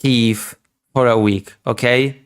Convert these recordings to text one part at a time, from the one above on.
Kyiv for a week, okay?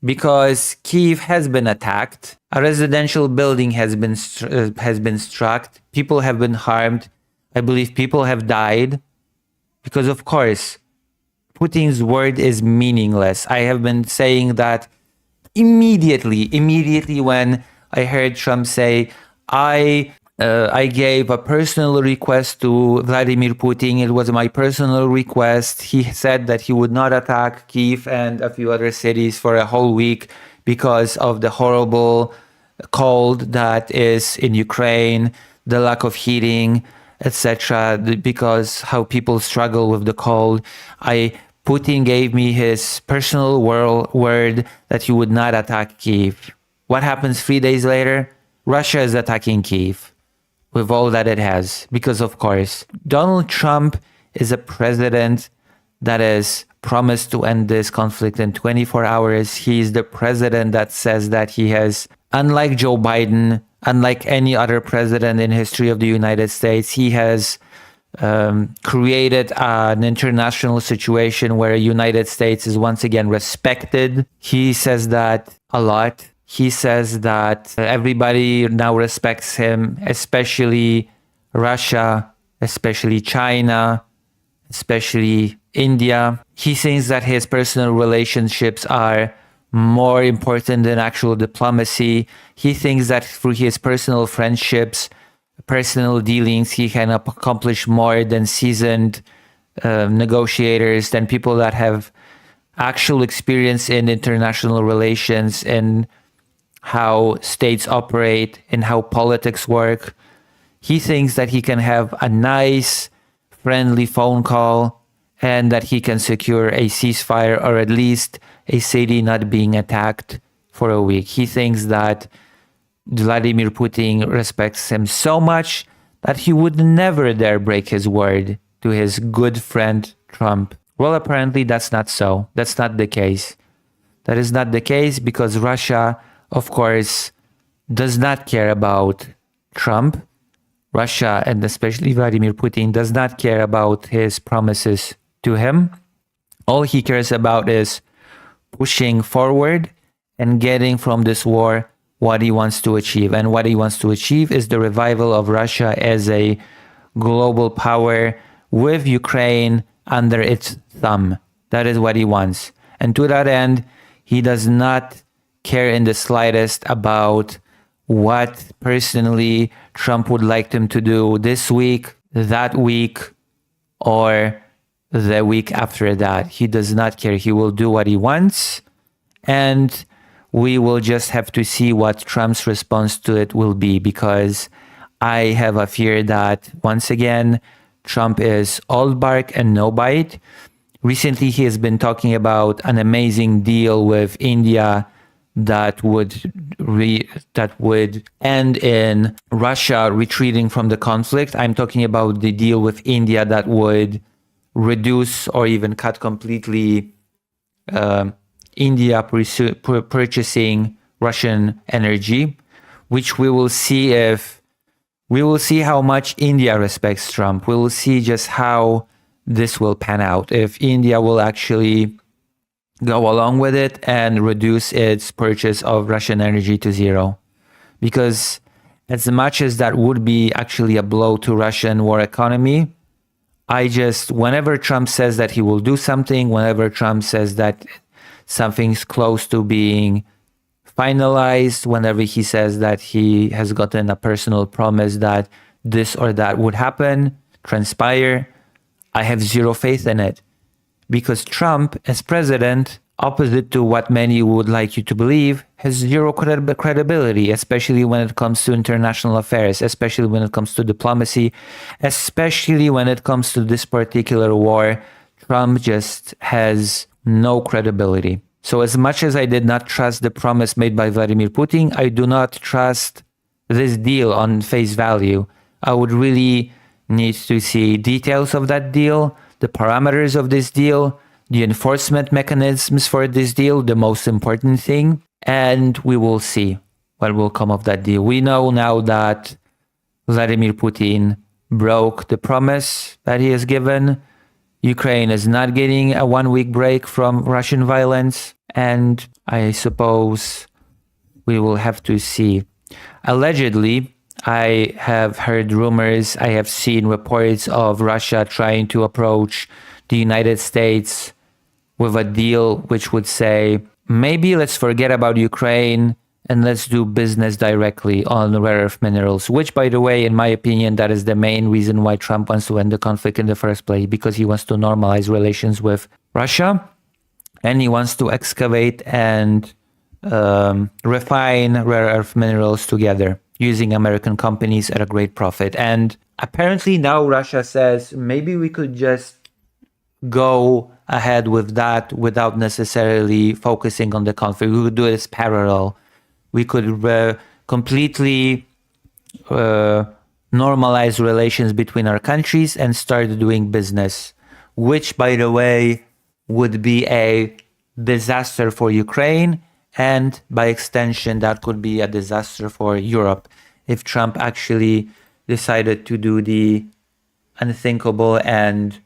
Because Kyiv has been attacked. A residential building has been struck. People have been harmed. I believe people have died. Because of course, Putin's word is meaningless. I have been saying that immediately when I heard Trump say, I gave a personal request to Vladimir Putin. It was my personal request. He said that he would not attack Kyiv and a few other cities for a whole week because of the horrible cold that is in Ukraine, the lack of heating, etc. Because how people struggle with the cold. Putin gave me his personal word that he would not attack Kyiv. What happens 3 days later? Russia is attacking Kyiv with all that it has. Because of course, Donald Trump is a president that has promised to end this conflict in 24 hours. He's the president that says that he has, unlike Joe Biden, unlike any other president in history of the United States, he has created an international situation where the United States is once again respected. He says that a lot. He says that everybody now respects him, especially Russia, especially China, especially India. He thinks that his personal relationships are more important than actual diplomacy. He thinks that through his personal friendships, personal dealings, he can accomplish more than seasoned negotiators, than people that have actual experience in international relations and how states operate and how politics work. He thinks that he can have a nice, friendly phone call and that he can secure a ceasefire or at least a city not being attacked for a week. He thinks that Vladimir Putin respects him so much that he would never dare break his word to his good friend Trump. Well, apparently that's not so. That's not the case. That is not the case because Russia, of course, does not care about Trump. Russia, and especially Vladimir Putin, does not care about his promises to him. All he cares about is pushing forward and getting from this war what he wants to achieve. And what he wants to achieve is the revival of Russia as a global power with Ukraine under its thumb. That is what he wants. And to that end, he does not care in the slightest about what personally Trump would like him to do this week, that week, or the week after that. He does not care. He will do what he wants, and we will just have to see what Trump's response to it will be, because I have a fear that, once again, Trump is all bark and no bite. Recently, he has been talking about an amazing deal with India that would end in Russia retreating from the conflict. I'm talking about the deal with India that would reduce or even cut completely India purchasing Russian energy, which we will see how much India respects Trump. We will see just how this will pan out, if India will actually go along with it and reduce its purchase of Russian energy to zero. Because as much as that would be actually a blow to Russian war economy, whenever Trump says that he will do something, whenever Trump says that something's close to being finalized, whenever he says that he has gotten a personal promise that this or that would happen, transpire, I have zero faith in it. Because Trump, as president, opposite to what many would like you to believe, has zero credibility, especially when it comes to international affairs, especially when it comes to diplomacy, especially when it comes to this particular war. Trump just has no credibility. So as much as I did not trust the promise made by Vladimir Putin, I do not trust this deal on face value. I would really need to see details of that deal, the parameters of this deal, the enforcement mechanisms for this deal, the most important thing, and we will see what will come of that deal. We know now that Vladimir Putin broke the promise that he has given. Ukraine is not getting a 1 week break from Russian violence, and I suppose we will have to see. Allegedly, I have heard rumors, I have seen reports of Russia trying to approach the United States with a deal which would say, maybe let's forget about Ukraine and let's do business directly on rare earth minerals, which, by the way, in my opinion, that is the main reason why Trump wants to end the conflict in the first place, because he wants to normalize relations with Russia and he wants to excavate and refine rare earth minerals together using American companies at a great profit. And apparently now Russia says maybe we could just go ahead with that without necessarily focusing on the conflict. We could do this parallel. We could completely normalize relations between our countries and start doing business, which, by the way, would be a disaster for Ukraine. And by extension, that could be a disaster for Europe if Trump actually decided to do the unthinkable and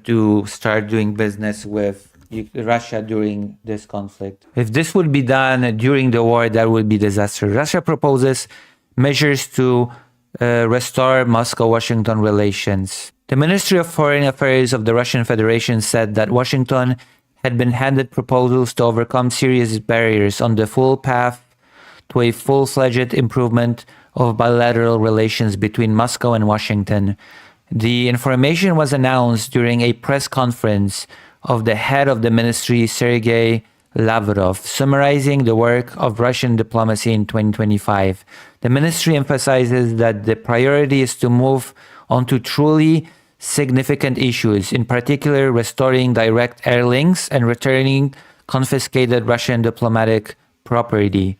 to start doing business with Russia during this conflict. If this would be done during the war, that would be disaster. Russia proposes measures to restore Moscow-Washington relations. The Ministry of Foreign Affairs of the Russian Federation said that Washington had been handed proposals to overcome serious barriers on the full path to a full-fledged improvement of bilateral relations between Moscow and Washington. The information was announced during a press conference of the head of the ministry, Sergei Lavrov, summarizing the work of Russian diplomacy in 2025. The ministry emphasizes that the priority is to move on to truly significant issues, in particular restoring direct air links and returning confiscated Russian diplomatic property,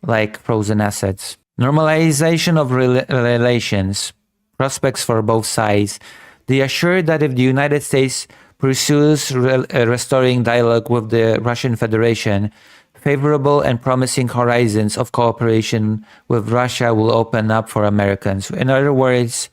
like frozen assets. Normalization of relations, prospects for both sides. They assured that if the United States pursues restoring dialogue with the Russian Federation, favorable and promising horizons of cooperation with Russia will open up for Americans. In other words,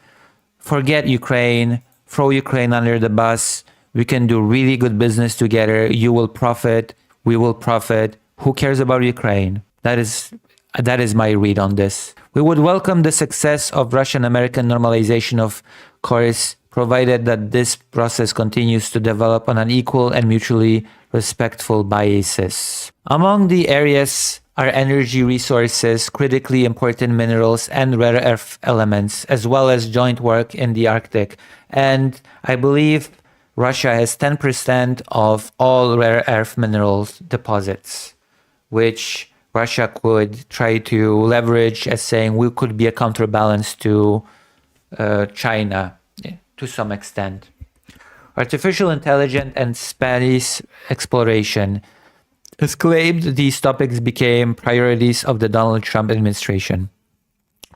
forget Ukraine, throw Ukraine under the bus. We can do really good business together. You will profit. We will profit. Who cares about Ukraine? That is my read on this. We would welcome the success of Russian-American normalization, of course, provided that this process continues to develop on an equal and mutually respectful basis. Among the areas are energy resources, critically important minerals, and rare earth elements, as well as joint work in the Arctic. And I believe Russia has 10% of all rare earth minerals deposits, which Russia could try to leverage as saying we could be a counterbalance to China to some extent. Artificial intelligence and space exploration. As claimed, these topics became priorities of the Donald Trump administration.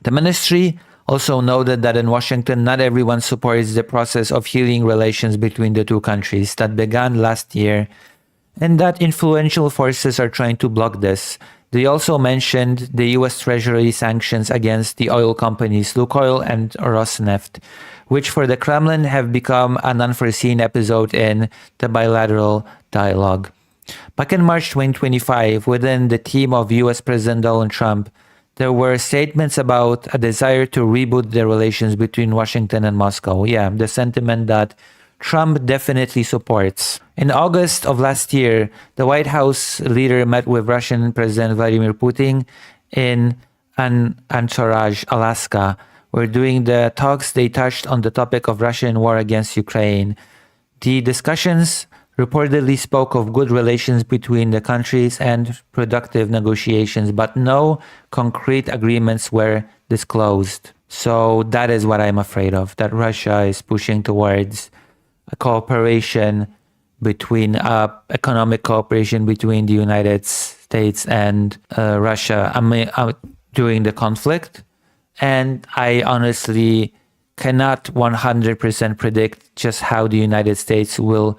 The ministry also noted that in Washington, not everyone supports the process of healing relations between the two countries that began last year, and that influential forces are trying to block this. They also mentioned the US Treasury sanctions against the oil companies Lukoil and Rosneft, which for the Kremlin have become an unforeseen episode in the bilateral dialogue. Back in March 2025, within the team of US President Donald Trump, there were statements about a desire to reboot the relations between Washington and Moscow. Yeah, the sentiment that Trump definitely supports. In August of last year, the White House leader met with Russian President Vladimir Putin in Anchorage, Alaska, where during the talks they touched on the topic of Russian war against Ukraine. The discussions reportedly spoke of good relations between the countries and productive negotiations, but no concrete agreements were disclosed. So that is what I'm afraid of, that Russia is pushing towards a cooperation between economic cooperation between the United States and Russia during the conflict. And I honestly cannot 100% predict just how the United States will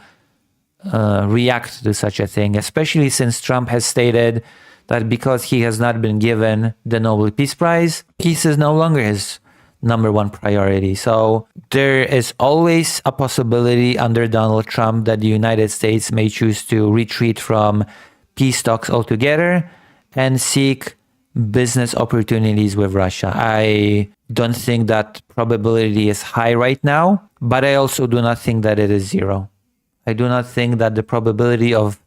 react to such a thing, especially since Trump has stated that because he has not been given the Nobel Peace Prize, peace is no longer his number one priority. So there is always a possibility under Donald Trump that the United States may choose to retreat from peace talks altogether and seek business opportunities with Russia. I don't think that probability is high right now, but I also do not think that it is zero. I do not think that the probability of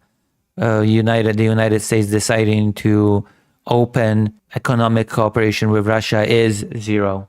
the United States deciding to open economic cooperation with Russia is zero.